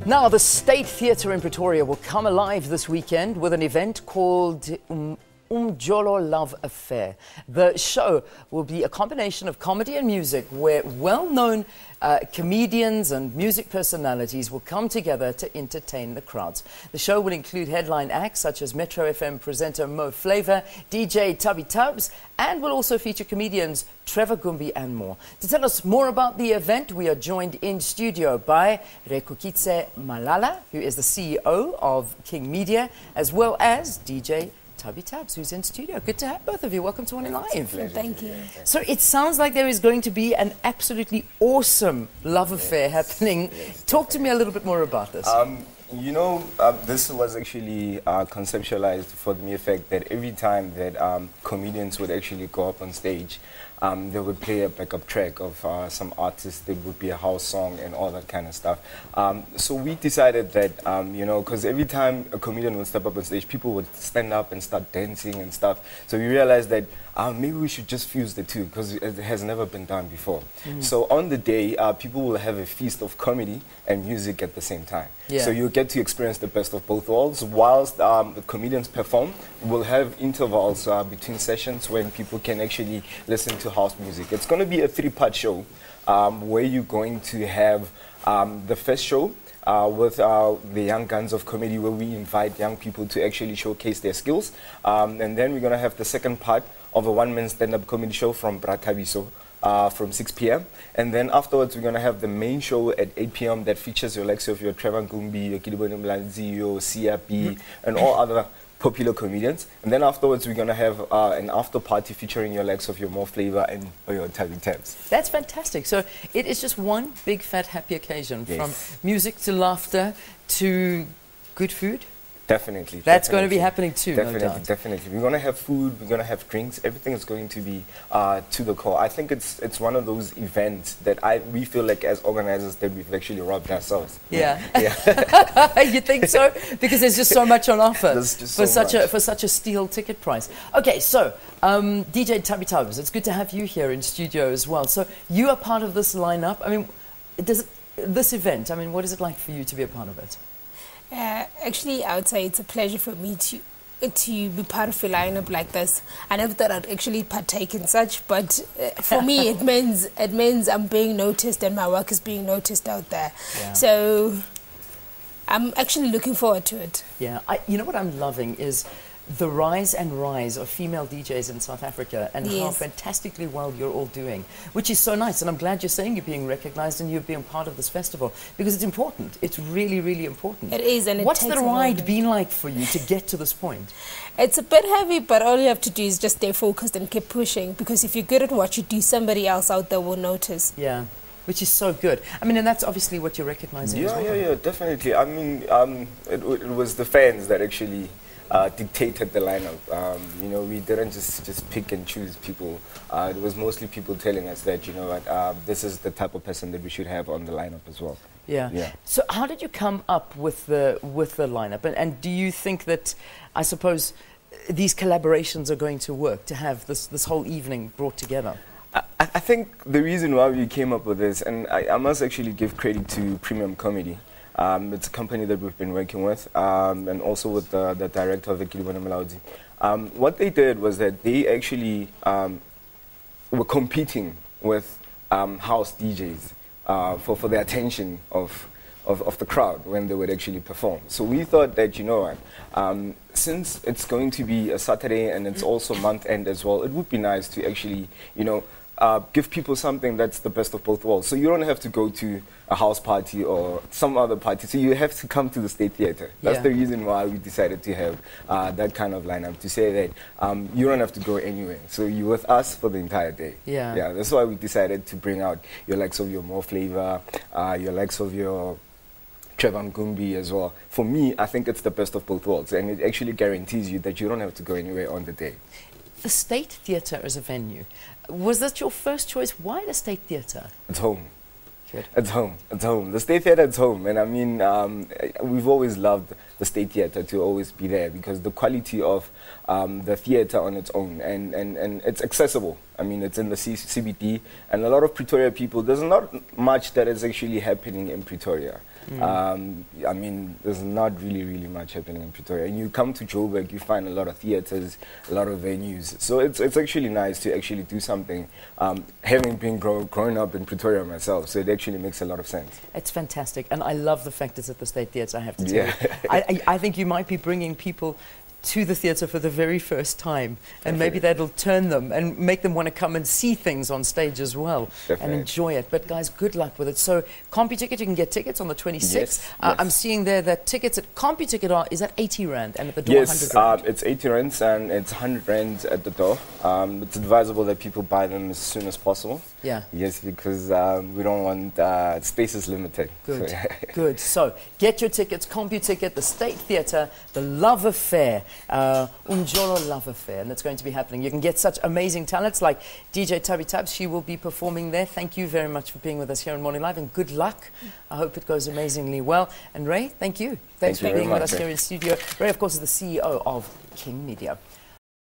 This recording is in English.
Now, the State Theatre in Pretoria will come alive this weekend with an event called Umjolo Love Affair. The show will be a combination of comedy and music where well-known comedians and music personalities will come together to entertain the crowds. The show will include headline acts such as Metro FM presenter Flava, DJ Thabi Thabs, and will also feature comedians Trevor Gumbi and more. To tell us more about the event, we are joined in studio by Reikutsitse Malala, who is the CEO of King Media, as well as DJ Thabi Thabs, who's in studio. Good to have both of you. Welcome to One in Live. Thank you. So it sounds like there is going to be an absolutely awesome love affair happening. Talk to me a little bit more about this. This was actually conceptualized for the mere fact that every time that comedians would actually go up on stage, they would play a backup track of some artists. There would be a house song and all that kind of stuff. So we decided that, because every time a comedian would step up on stage, people would stand up and start dancing and stuff. So we realized that maybe we should just fuse the two, because it has never been done before. So on the day, people will have a feast of comedy and music at the same time. Yeah. So you get to experience the best of both worlds. Whilst the comedians perform, we'll have intervals between sessions when people can actually listen to house music. It's going to be a 3-part show where you're going to have the first show with the Young Guns of Comedy, where we invite young people to actually showcase their skills. And then we're going to have the second part of a one-man stand-up comedy show from Pretoria. From 6 p.m. And then afterwards, we're going to have the main show at 8 p.m. that features your likes of your Trevor Gumbi, your your CRP, and all other popular comedians. And then afterwards, we're going to have an after party featuring your likes of your Flava and your Thabi Thabs. That's fantastic. So it is just one big, fat, happy occasion, from music to laughter to good food. Definitely. That's going to be happening too, definitely, no doubt. Definitely. We're going to have food, we're going to have drinks, everything is going to be to the core. I think it's one of those events that we feel like as organizers that we've actually robbed ourselves. Yeah. Yeah. You think so? Because there's just so much on offer for such a steal ticket price. Okay, so DJ Thabi Thabs, it's good to have you here in studio as well. So you are part of this lineup. I mean, this event, I mean, what is it like for you to be a part of it? Actually, I would say it's a pleasure for me to be part of a lineup like this. I never thought I'd actually partake in such, but for me, it means I'm being noticed and my work is being noticed out there. Yeah. So I'm actually looking forward to it. Yeah, you know what I'm loving is the rise of female DJs in South Africa, and how fantastically well you're all doing, which is so nice. And I'm glad you're saying you're being recognized and you're being part of this festival, because it's important. It's really, really important. It is. And what's the ride been like for you to get to this point? It's a bit heavy, but all you have to do is just stay focused and keep pushing, because if you're good at what you do, somebody else out there will notice. Yeah. Which is so good. I mean, and that's obviously what you're recognizing as well. Yeah, definitely. I mean, it was the fans that actually dictated the lineup. We didn't just pick and choose people. It was mostly people telling us that, this is the type of person that we should have on the lineup as well. Yeah. So how did you come up with the lineup? And do you think that, I suppose, these collaborations are going to work to have this whole evening brought together? I think the reason why we came up with this, and I must actually give credit to Premium Comedy. It's a company that we've been working with, and also with the director of the what they did was that they actually were competing with house DJs for the attention of the crowd when they would actually perform. So we thought that, since it's going to be a Saturday and it's also month end as well, it would be nice to actually, give people something that's the best of both worlds. So you don't have to go to a house party or some other party. So you have to come to the State Theatre. That's the reason why we decided to have that kind of lineup, to say that you don't have to go anywhere. So you're with us for the entire day. Yeah, that's why we decided to bring out your likes of your Flava, your likes of your Trevor Gumbi as well. For me, I think it's the best of both worlds, and it actually guarantees you that you don't have to go anywhere on the day. The State Theatre as a venue, was that your first choice? Why the State Theatre? It's home. Good. It's home. It's home. The State Theatre is home. And I mean, we've always loved the State Theatre to always be there because the quality of the theatre on its own and it's accessible. I mean, it's in the CBD, and a lot of Pretoria people, there's not much that is actually happening in Pretoria. I mean, there's not really much happening in Pretoria. And you come to Joburg, you find a lot of theatres, a lot of venues. So it's actually nice to actually do something, having been growing up in Pretoria myself. So it actually makes a lot of sense. It's fantastic, and I love the fact it's at the State Theatre, I have to tell you. I think you might be bringing people to the theatre for the very first time, and maybe that'll turn them and make them want to come and see things on stage as well and enjoy it. But guys, good luck with it. So CompuTicket, you can get tickets on the 26th. Yes. I'm seeing there that tickets at CompuTicket is at 80 Rand and at the door 100 Rand. Yes, it's 80 Rands and it's 100 Rands at the door. It's advisable that people buy them as soon as possible. Yeah. Yes, because we don't want space is limited. Good, So, good. So get your tickets, CompuTicket, the State Theatre, the Love Affair, Umjolo Love Affair, and it's going to be happening. You can get such amazing talents like DJ Thabi Thabs. She will be performing there. Thank you very much for being with us here on Morning Live, and good luck. I hope it goes amazingly well. And Ray, thank you. Thanks for being with us here in studio. Ray, of course, is the CEO of King Media.